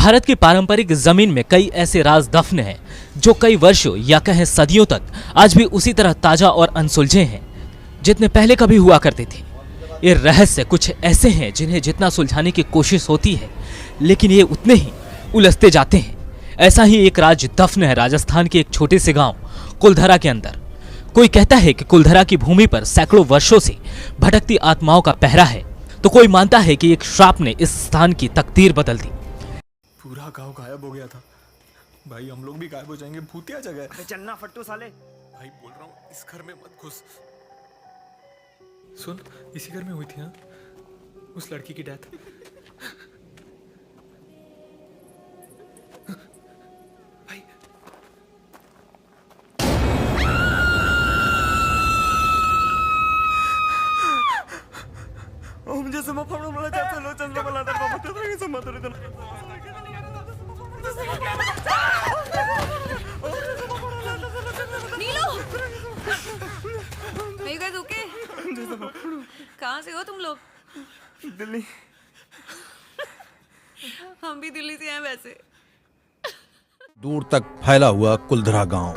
भारत की पारंपरिक जमीन में कई ऐसे राज दफन हैं जो कई वर्षों या कहें सदियों तक आज भी उसी तरह ताजा और अनसुलझे हैं जितने पहले कभी हुआ करते थे। ये रहस्य कुछ ऐसे हैं जिन्हें जितना सुलझाने की कोशिश होती है लेकिन ये उतने ही उलझते जाते हैं। ऐसा ही एक राज दफन है राजस्थान के एक छोटे से गांव कुलधरा के अंदर। कोई कहता है कि कुलधरा की भूमि पर सैकड़ों वर्षों से भटकती आत्माओं का पहरा है, तो कोई मानता है कि एक श्राप ने इस स्थान की तकदीर बदल दी। पूरा गांव गायब हो गया था भाई, हम लोग भी गायब हो जाएंगे, भूतिया जगह है। चलना फट्टू साले। भाई बोल रहा हूँ इस घर में मत घुस। सुन, इसी घर में हुई थी हाँ उस लड़की की डेथ। भाई ओम जैसे मैं फड़ो मला जाता लो चंद्र मला तर बाबा तो रे समत रे नीलो, you guys okay? कहाँ से हो तुम लोग? दिल्ली। हम भी दिल्ली से हैं वैसे। दूर तक फैला हुआ कुलधरा गांव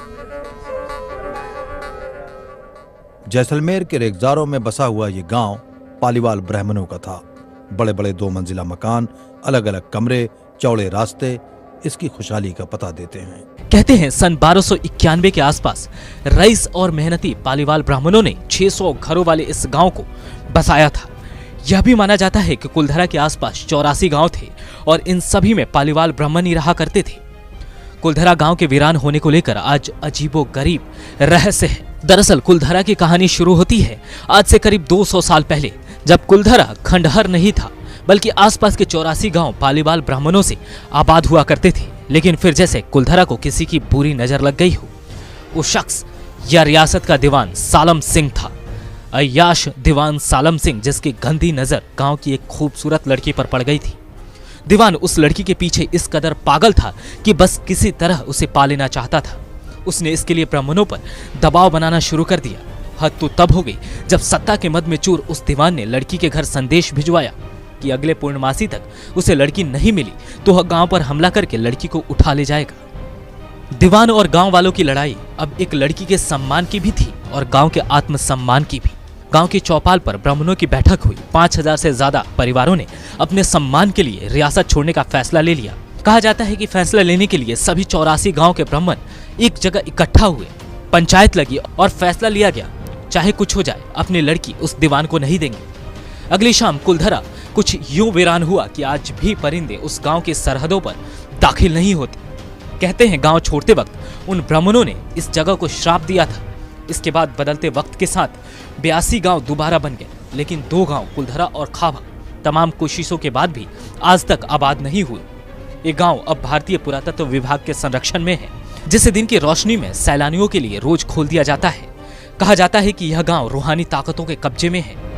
जैसलमेर के रेगजारों में बसा हुआ ये गांव पालीवाल ब्राह्मणों का था। बड़े बड़े 2 मंजिला मकान, अलग अलग कमरे, चौड़े रास्ते इसकी खुशहाली का पता देते हैं। कहते हैं सन 1291 के आसपास रईस और मेहनती पालीवाल ब्राह्मणों ने 600 घरों वाले इस गांव को बसाया था। यह भी माना जाता है कि कुलधरा के आसपास 84 गांव थे और इन सभी में पालीवाल ब्राह्मण ही रहा करते थे। कुलधरा गांव के वीरान होने को लेकर आज अजीबोगरीब रहस्य है। दरअसल कुलधरा की कहानी शुरू होती है आज से करीब 200 साल पहले, जब कुलधरा खंडहर नहीं था बल्कि आसपास के 84 गांव पालीवाल ब्राह्मणों से आबाद हुआ करते थे। लेकिन फिर जैसे कुलधरा को किसी की बुरी नजर लग गई हो। वो शख्स या रियासत का दीवान सालम सिंह था, अय्याश दीवान सालम सिंह, जिसकी गंदी नजर गांव की एक खूबसूरत लड़की पर पड़ गई थी। दीवान उस लड़की के पीछे इस कदर पागल था कि बस किसी तरह उसे पा लेना चाहता था। उसने इसके लिए ब्राह्मणों पर दबाव बनाना शुरू कर दिया। हद तो तब हो गई जब सत्ता के मद में चूर उस दीवान ने लड़की के घर संदेश भिजवाया कि अगले पूर्णमासी तक उसे लड़की नहीं मिली तो वह गांव पर हमला करके लड़की को उठा ले जाएगा। दीवान और गांव वालों की लड़ाई अब एक लड़की के सम्मान की भी थी और गांव के आत्मसम्मान की भी। गांव की चौपाल पर ब्राह्मणों की बैठक हुई। 5000 से ज्यादा परिवारों ने अपने सम्मान के लिए रियासत छोड़ने का फैसला ले लिया। कहा जाता है कि फैसला लेने के लिए सभी 84 गांव के ब्राह्मण एक जगह इकट्ठा हुए, पंचायत लगी और फैसला लिया गया चाहे कुछ हो जाए अपनी लड़की उस दीवान को नहीं देंगे। अगली शाम कुलधरा कुछ यूं वीरान हुआ कि आज भी परिंदे उस गांव की सरहदों पर दाखिल नहीं होते। कहते हैं गांव छोड़ते वक्त उन ब्राह्मणों ने इस जगह को श्राप दिया था। इसके बाद बदलते वक्त के साथ 82 गांव दोबारा बन गए, लेकिन 2 गांव कुलधरा और खाबा तमाम कोशिशों के बाद भी आज तक आबाद नहीं हुए। ये गांव अब भारतीय पुरातत्व विभाग के संरक्षण में है, जिसे दिन की रोशनी में सैलानियों के लिए रोज खोल दिया जाता है। कहा जाता है कि यह गांव रूहानी ताकतों के कब्जे में है।